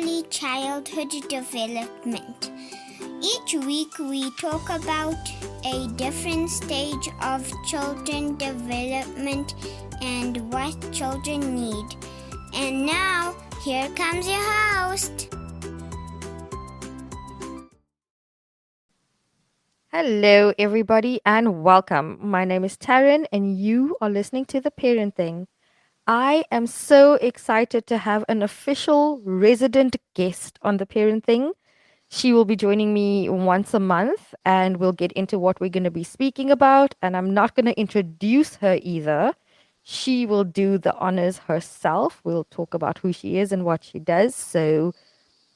early childhood development. Each week we talk about a different stage of children development and what children need. And now, here comes your host. Hello, everybody, and welcome. My name is Taryn, and you are listening to The Parent Thing. I am so excited to have an official resident guest on The Parent Thing. She will be joining me once a month, and we'll get into what we're going to be speaking about. And I'm not going to introduce her either. She will do the honors herself. We'll talk about who she is and what she does. So,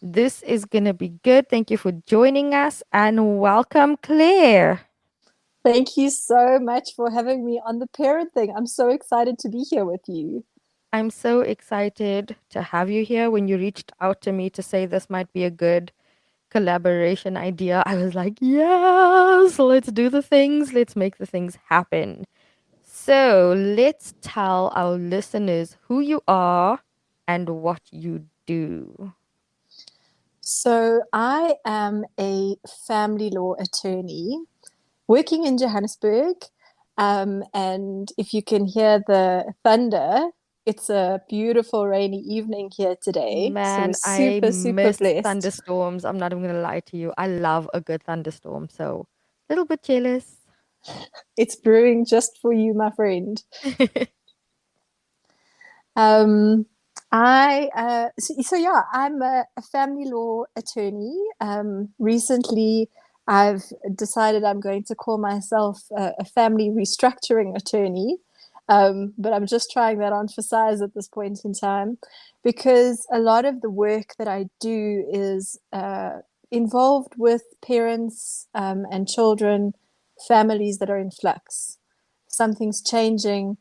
this is going to be good. Thank you for joining us and welcome, Claire. Thank you so much for having me on The Parent Thing. I'm so excited to be here with you. I'm so excited to have you here. When you reached out to me to say this might be a good collaboration idea, I was like, yes, let's do the things, let's make the things happen. So let's tell our listeners who you are and what you do. So, I am a family law attorney working in Johannesburg. And if you can hear the thunder, it's a beautiful rainy evening here today. So, we're Man, I super miss blessed. thunderstorms. I'm not even going to lie to you. I love a good thunderstorm. So a little bit jealous. It's brewing just for you, my friend. Um, I'm a family law attorney. Recently, I've decided I'm going to call myself a family restructuring attorney. But I'm just trying that on for size at this point in time, because a lot of the work that I do is involved with parents and children, families that are in flux. Something's changing,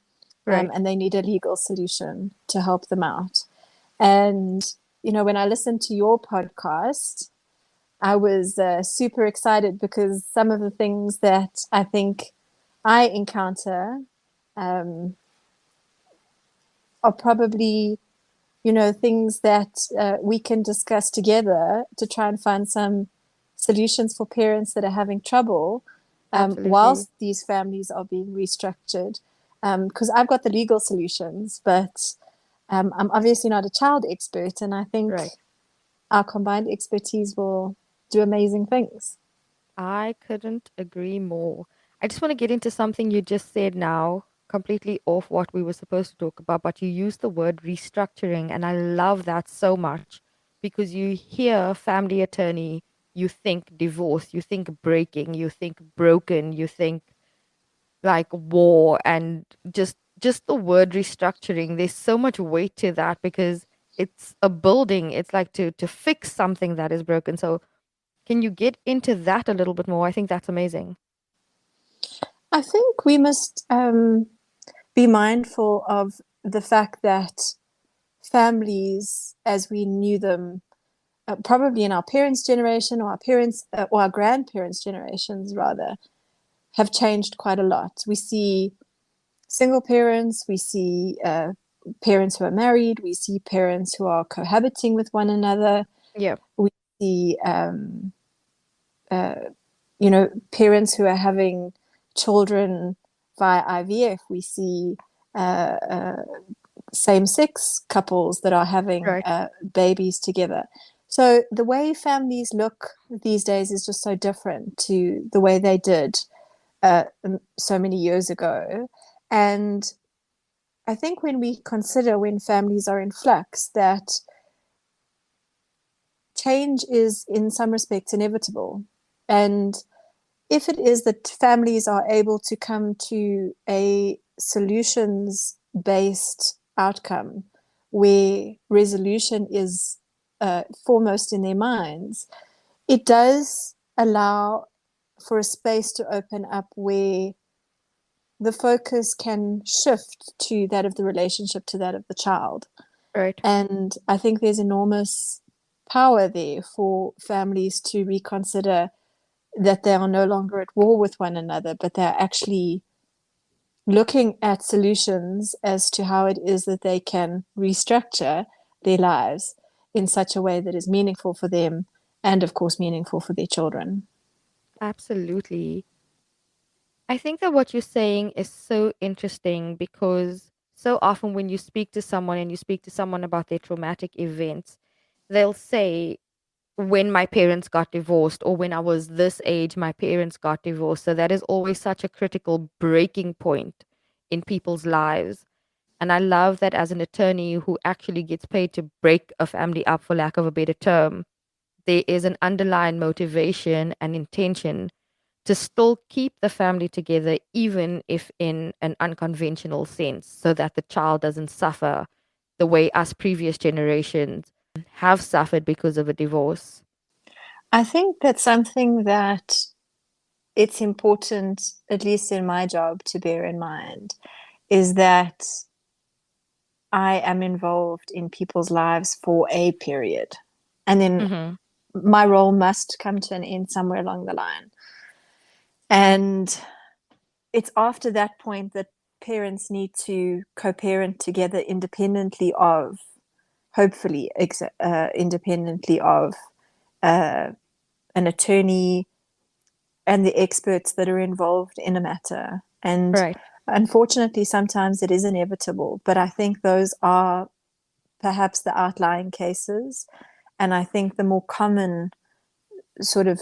Right. and they need a legal solution to help them out. And, when I listened to your podcast, I was super excited because some of the things that I think I encounter um, are probably, things that we can discuss together to try and find some solutions for parents that are having trouble Absolutely. whilst these families are being restructured. Because I've got the legal solutions, but I'm obviously not a child expert, and I think Right. our combined expertise will do amazing things. I couldn't agree more. I just want to get into something you just said now, completely off what we were supposed to talk about, but you used the word restructuring, and I love that so much because you hear family attorney, you think divorce, you think breaking, you think broken, you think like war, and just the word restructuring. There's so much weight to that because it's a building. It's like to fix something that is broken. So can you get into that a little bit more? I think that's amazing. I think we must be mindful of the fact that families, as we knew them, probably in our parents' generation or our parents or our grandparents' generations, rather, have changed quite a lot. We see single parents, we see parents who are married, we see parents who are cohabiting with one another. Yeah. We see, parents who are having children via IVF. We see same-sex couples that are having Right. babies together. So the way families look these days is just so different to the way they did so many years ago. And I think when we consider when families are in flux, that change is in some respects inevitable. And if it is that families are able to come to a solutions-based outcome where resolution is foremost in their minds, it does allow for a space to open up where the focus can shift to that of the relationship, to that of the child. Right. And I think there's enormous power there for families to reconsider that they are no longer at war with one another, but they're actually looking at solutions as to how it is that they can restructure their lives in such a way that is meaningful for them and, of course, meaningful for their children. Absolutely. I think that what you're saying is so interesting because so often when you speak to someone and you speak to someone about their traumatic events, they'll say, when my parents got divorced, or when I was this age, my parents got divorced. So that is always such a critical breaking point in people's lives. And I love that as an attorney who actually gets paid to break a family up, for lack of a better term, there is an underlying motivation and intention to still keep the family together, even if in an unconventional sense, so that the child doesn't suffer the way us previous generations have suffered because of a divorce. I think that's something that it's important, at least in my job, to bear in mind, is that I am involved in people's lives for a period. And then Mm-hmm. my role must come to an end somewhere along the line. And it's after that point that parents need to co-parent together independently of, hopefully, independently of an attorney and the experts that are involved in a matter. And Right. unfortunately, sometimes it is inevitable, but I think those are perhaps the outlying cases. And I think the more common sort of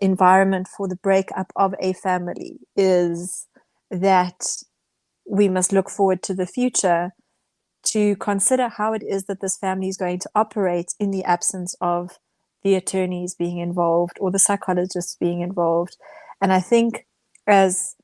environment for the breakup of a family is that we must look forward to the future to consider how it is that this family is going to operate in the absence of the attorneys being involved or the psychologists being involved. And I think as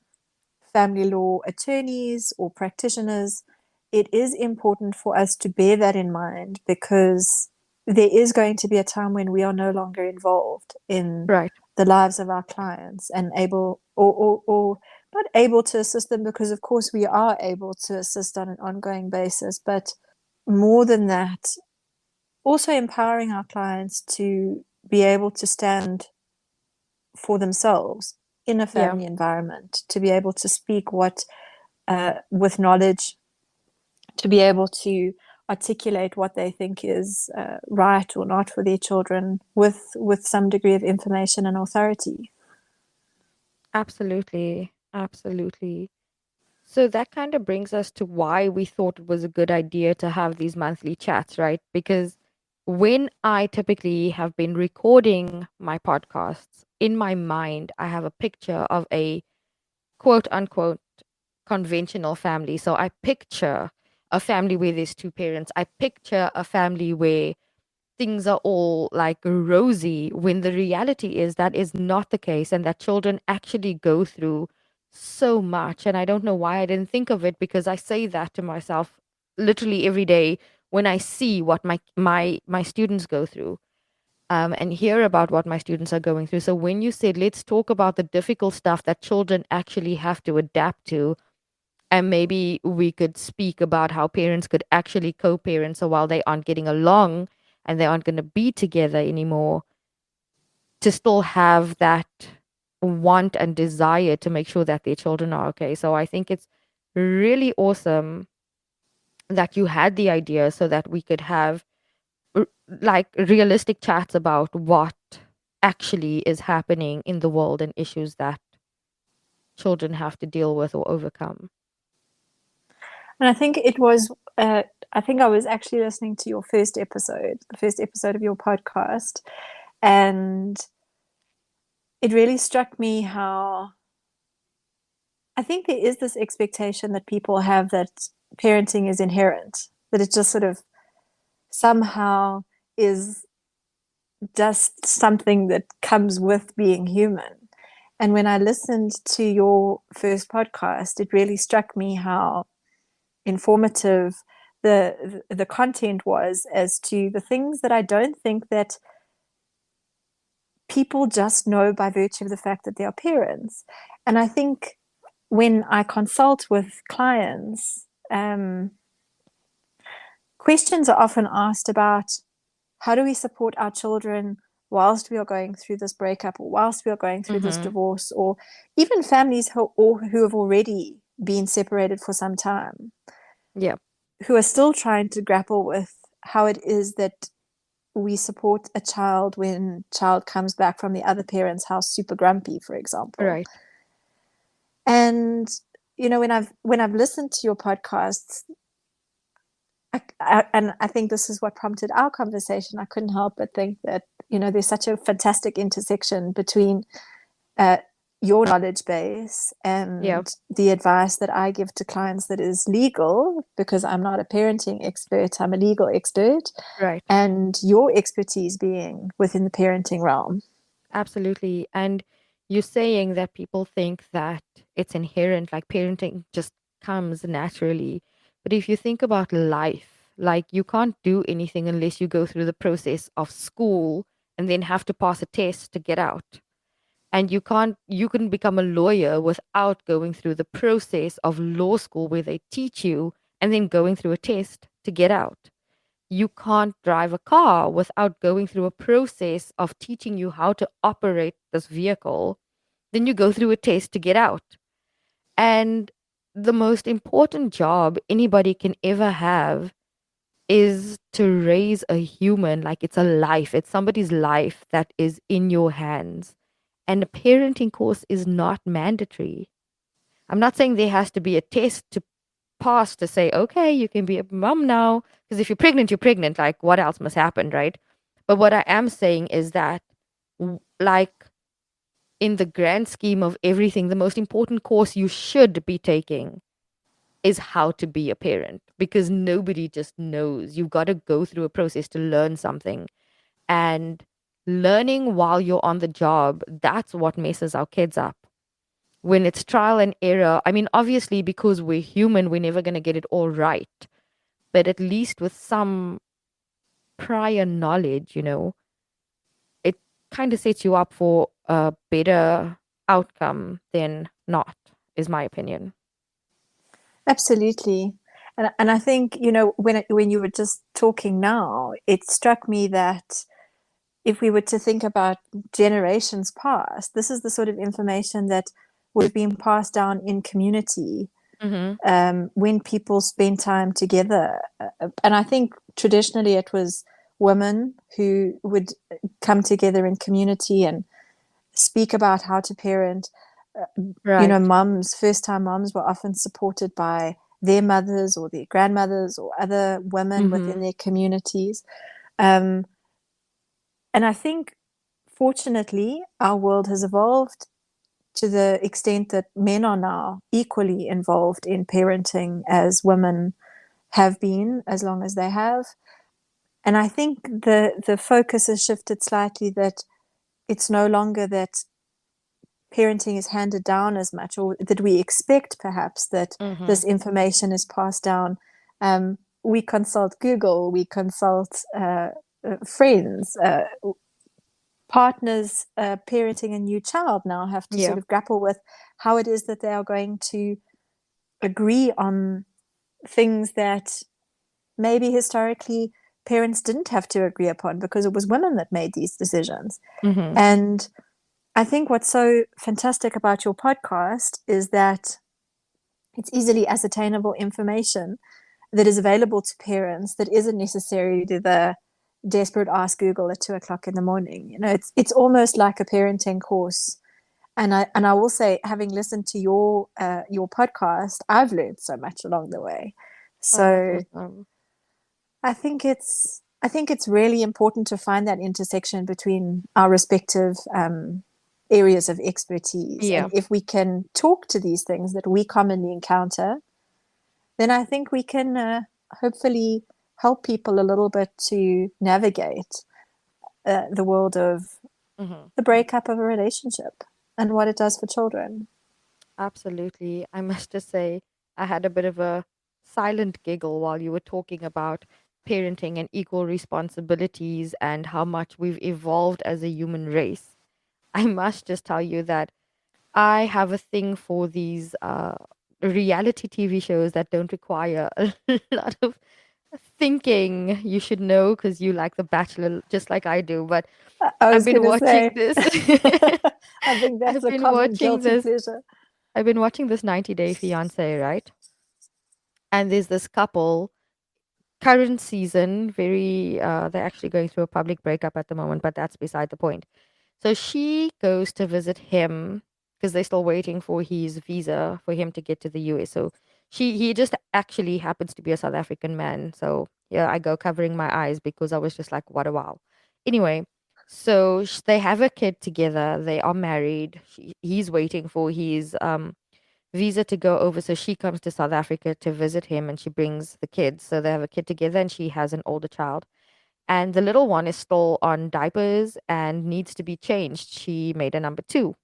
family law attorneys or practitioners, it is important for us to bear that in mind, because there is going to be a time when we are no longer involved in Right. the lives of our clients and able or not able to assist them, because of course we are able to assist on an ongoing basis, but more than that, also empowering our clients to be able to stand for themselves in a Yeah. family environment, to be able to speak what with knowledge, to be able to articulate what they think is right or not for their children with some degree of information and authority. Absolutely. Absolutely. So that kind of brings us to why we thought it was a good idea to have these monthly chats, right? Because when I typically have been recording my podcasts, in my mind, I have a picture of a quote unquote conventional family. So I picture a family where there's two parents. I picture a family where things are all like rosy, when the reality is that is not the case, and that children actually go through so much. And I don't know why I didn't think of it, because I say that to myself literally every day when I see what my students go through, and hear about what my students are going through. So when you said let's talk about the difficult stuff that children actually have to adapt to, and maybe we could speak about how parents could actually co-parent, so while they aren't getting along and they aren't going to be together anymore, to still have that want and desire to make sure that their children are okay. So I think it's really awesome that you had the idea, so that we could have like realistic chats about what actually is happening in the world and issues that children have to deal with or overcome. And I think it was, I think I was actually listening to your first episode, the first episode of your podcast, and it really struck me how I think there is this expectation that people have that parenting is inherent, that it just sort of somehow is just something that comes with being human. And when I listened to your first podcast, it really struck me how informative the content was as to the things that I don't think that people just know by virtue of the fact that they are parents. And I think when I consult with clients, questions are often asked about how do we support our children whilst we are going through this breakup, or whilst we are going through this Mm-hmm. divorce, or even families who have already been separated for some time, Yeah. who are still trying to grapple with how it is that we support a child when child comes back from the other parent's house super grumpy, for example. Right. And when I've listened to your podcasts, and I think this is what prompted our conversation, I couldn't help but think that there's such a fantastic intersection between your knowledge base Yeah. and the advice that I give to clients that is legal, because I'm not a parenting expert, I'm a legal expert, Right. and your expertise being within the parenting realm. Absolutely. And you're saying that people think that it's inherent, like parenting just comes naturally. But if you think about life, like you can't do anything unless you go through the process of school and then have to pass a test to get out. And you couldn't become a lawyer without going through the process of law school where they teach you and then going through a test to get out. You can't drive a car without going through a process of teaching you how to operate this vehicle. Then you go through a test to get out. And the most important job anybody can ever have is to raise a human, like it's a life, it's somebody's life that is in your hands. And a parenting course is not mandatory. I'm not saying there has to be a test to pass to say, okay, you can be a mom now. Because if you're pregnant, you're pregnant. Like, what else must happen, right? But what I am saying is that, like, in the grand scheme of everything, the most important course you should be taking is how to be a parent, because nobody just knows. You've got to go through a process to learn something. And learning while you're on the job, that's what messes our kids up. When it's trial and error, I mean, obviously, because we're human, we're never going to get it all right. But at least with some prior knowledge, it kind of sets you up for a better outcome than not, is my opinion. Absolutely. And I think, when you were just talking now, it struck me that if we were to think about generations past, this is the sort of information that would have been passed down in community when people spend time together. And I think traditionally it was women who would come together in community and speak about how to parent. Right. Mums, first-time moms were often supported by their mothers or their grandmothers or other women within their communities. And I think, fortunately, our world has evolved to the extent that men are now equally involved in parenting as women have been, as long as they have. And I think the focus has shifted slightly, that it's no longer that parenting is handed down as much, or that we expect perhaps that this information is passed down. We consult Google, we consult friends, partners parenting a new child now have to sort of grapple with how it is that they are going to agree on things that maybe historically parents didn't have to agree upon, because it was women that made these decisions. And I think what's so fantastic about your podcast is that it's easily ascertainable information that is available to parents that isn't necessarily the desperate ask Google at 2:00 in the morning. It's almost like a parenting course. And I will say, having listened to your podcast, I've learned so much along the way. So Awesome. I think it's really important to find that intersection between our respective areas of expertise. Yeah. And if we can talk to these things that we commonly encounter, then I think we can hopefully help people a little bit to navigate the world of the breakup of a relationship and what it does for children. Absolutely. I must just say, I had a bit of a silent giggle while you were talking about parenting and equal responsibilities and how much we've evolved as a human race. I must just tell you that I have a thing for these reality TV shows that don't require a lot of thinking. You should know because you like The Bachelor just like I do. But I I've was been going to watching say, this. I think that's I've a been common watching guilty this. pleasure. I've been watching this 90 Day Fiance, right? And there's this couple. current season, very they're actually going through a public breakup at the moment, but that's beside the point. So she goes to visit him because they're still waiting for his visa for him to get to the US. So he just actually happens to be a South African man. So yeah, I go covering my eyes because I was just like, what a wow. Anyway, so they have a kid together. They are married. He's waiting for his visa to go over. So she comes to South Africa to visit him and she brings the kids. So they have a kid together and she has an older child. And the little one is still on diapers and needs to be changed. She made a number two.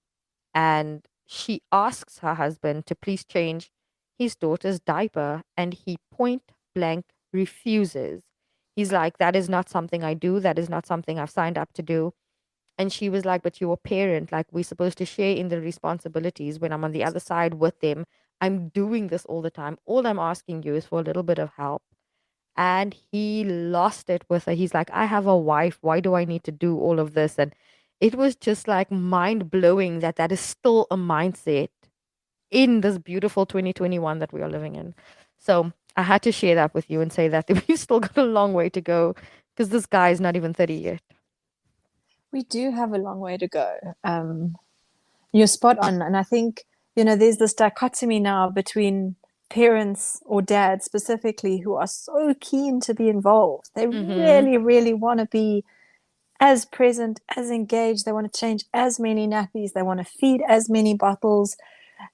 And she asks her husband to please change his daughter's diaper. And he point blank refuses. He's like, that is not something I do. That is not something I've signed up to do. And she was like, but you're a parent. Like, we're supposed to share in the responsibilities. When I'm on the other side with them, I'm doing this all the time. All I'm asking you is for a little bit of help. And he lost it with her. He's like, I have a wife. Why do I need to do all of this? And it was just like mind blowing that that is still a mindset in this beautiful 2021 that we are living in. So I had to share that with you and say that we've still got a long way to go because this guy is not even 30 yet. We do have a long way to go. You're spot on. And I think, there's this dichotomy now between parents or dads specifically who are so keen to be involved. They really, really want to be as present, as engaged. They want to change as many nappies. They want to feed as many bottles.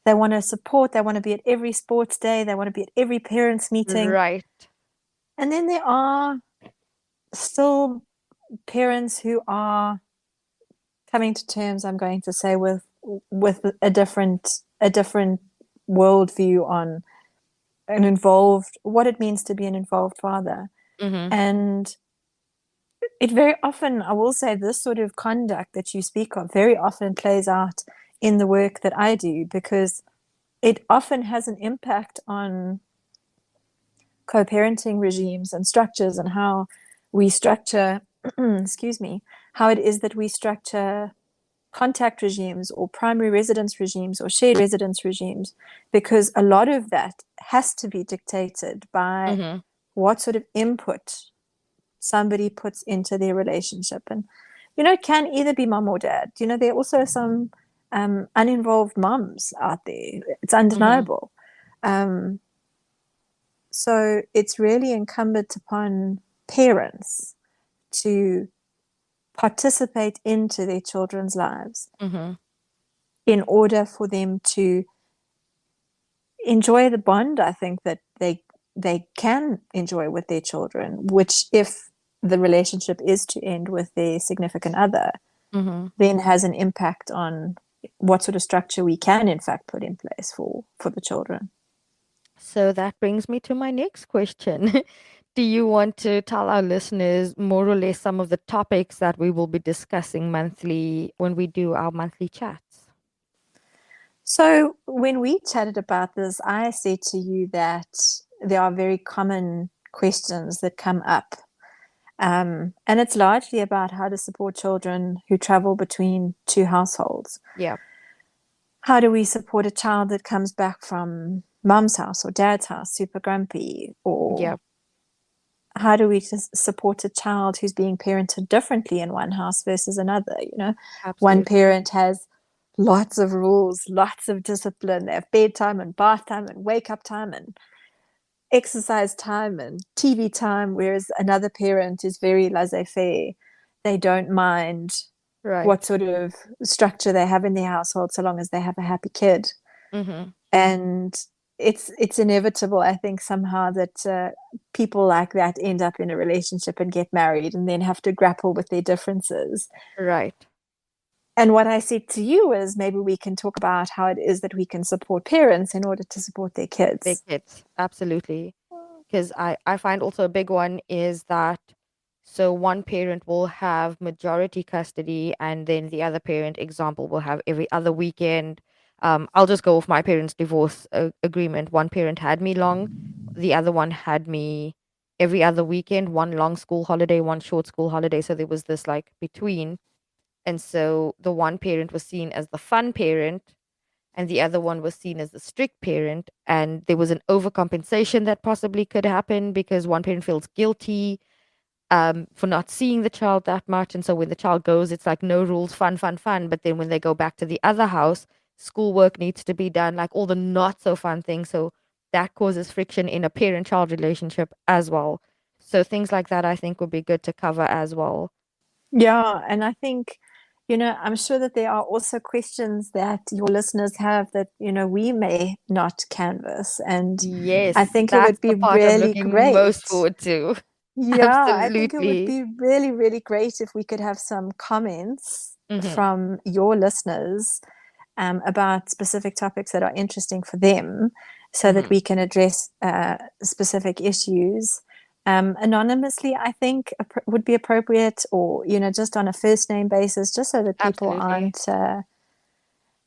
They want to support. They want to be at every sports day. They want to be at every parents' meeting. Right. And then there are still parents who are coming to terms, I'm going to say, with a different worldview on what it means to be an involved father. And it very often, I will say, this sort of conduct that you speak of very often plays out in the work that I do, because it often has an impact on co-parenting regimes and structures and how we structure excuse me, how it is that we structure contact regimes or primary residence regimes or shared residence regimes, because a lot of that has to be dictated by what sort of input somebody puts into their relationship. And it can either be mom or dad. There are also some uninvolved moms out there. It's undeniable. So it's really incumbent upon parents to participate into their children's lives in order for them to enjoy the bond, I think, that they can enjoy with their children, which, if the relationship is to end with their significant other, then has an impact on what sort of structure we can in fact put in place for the children. So that brings me to my next question. Do you want to tell our listeners more or less some of the topics that we will be discussing monthly when we do our monthly chats? So when we chatted about this, I said to you that there are very common questions that come up. And it's largely about how to support children who travel between two households. Yeah. How do we support a child that comes back from mom's house or dad's house super grumpy? Or how do we just support a child who's being parented differently in one house versus another? Absolutely. One parent has lots of rules, lots of discipline. They have bedtime and bath time and wake up time and exercise time and TV time, whereas another parent is very laissez-faire. They don't mind what sort of structure they have in their household, so long as they have a happy kid. And it's inevitable, I think, somehow that people like that end up in a relationship and get married and then have to grapple with their differences. Right. And what I said to you is, maybe we can talk about how it is that we can support parents in order to support their kids. Their kids, absolutely. Because I find also a big one is that, so one parent will have majority custody and then the other parent, example, will have every other weekend. I'll just go with my parents' divorce agreement. One parent had me long, the other one had me every other weekend, one long school holiday, one short school holiday. So there was this like between. And so the one parent was seen as the fun parent and the other one was seen as the strict parent, and there was an overcompensation that possibly could happen because one parent feels guilty for not seeing the child that much. And so when the child goes, it's like no rules, fun, fun, fun. But then when they go back to the other house, schoolwork needs to be done, like all the not so fun things. So that causes friction in a parent child relationship as well. So things like that, I think, would be good to cover as well. Yeah, and I think, I'm sure that there are also questions that your listeners have that, we may not canvas. And I Yes, think it that's would the be part I'm really looking great. most forward to. Yeah, I think it would Absolutely. be really, really great if we could have some comments Mm-hmm. from your listeners about specific topics that are interesting for them so that Mm-hmm. we can address specific issues. Anonymously, I think would be appropriate, or, just on a first name basis, just so that people Absolutely. aren't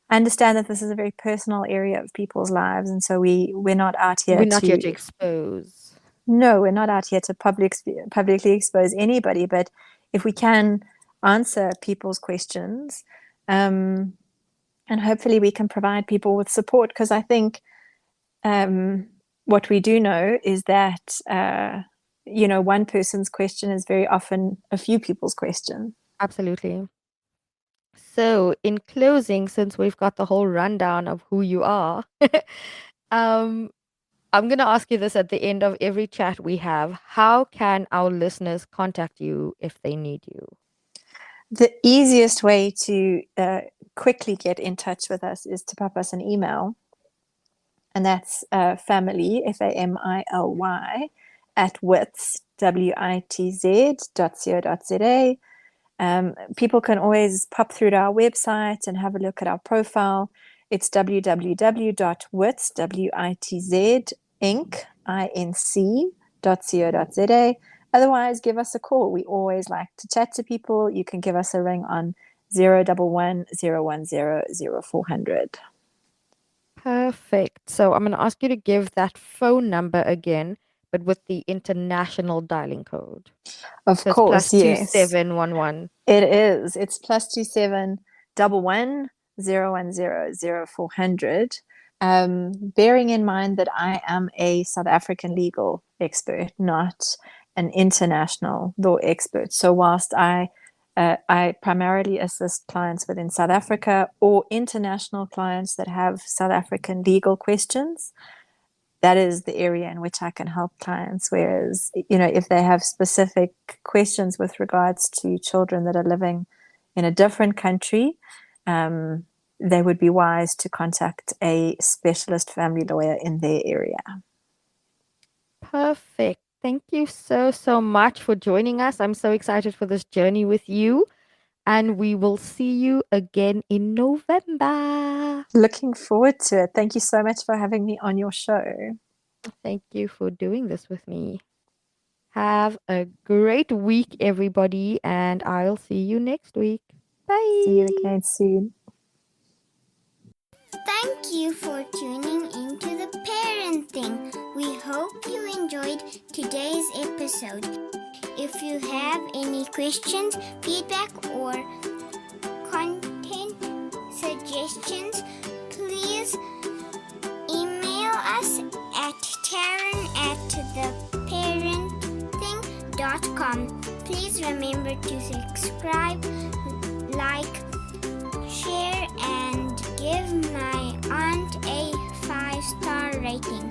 understand that this is a very personal area of people's lives. And so we're not out here We're not here to to, expose. no, we're not out here to publicly expose anybody, but if we can answer people's questions, and hopefully we can provide people with support, because I think what we do know is that one person's question is very often a few people's question. Absolutely. So, in closing, since we've got the whole rundown of who you are, um, I'm going to ask you this at the end of every chat we have. How can our listeners contact you if they need you? The easiest way to quickly get in touch with us is to pop us an email. And that's family, FAMILY, at witz, WITZ.co.za. People can always pop through to our website and have a look at our profile. It's www.witz.co.za. Otherwise, give us a call. We always like to chat to people. You can give us a ring on 011 010 0400. Perfect. So, I'm going to ask you to give that phone number again, but with the international dialing code. Of So, it's course, plus yes. 2711. It is. It's +27 11 010 0400. Bearing in mind that I am a South African legal expert, not an international law expert. So whilst I primarily assist clients within South Africa or international clients that have South African legal questions, that is the area in which I can help clients. Whereas, if they have specific questions with regards to children that are living in a different country, they would be wise to contact a specialist family lawyer in their area. Perfect. Thank you so, so much for joining us. I'm so excited for this journey with you. And we will see you again in November. Looking forward to it. Thank you so much for having me on your show. Thank you for doing this with me. Have a great week, everybody, and I'll see you next week. Bye. See you again soon. Thank you for tuning into the parenting. We hope you enjoyed today's episode. If you have any questions, feedback, or content suggestions, please email us at Taryn@theparenting.com. Please remember to subscribe, like, share, and give my aunt a 5-star rating.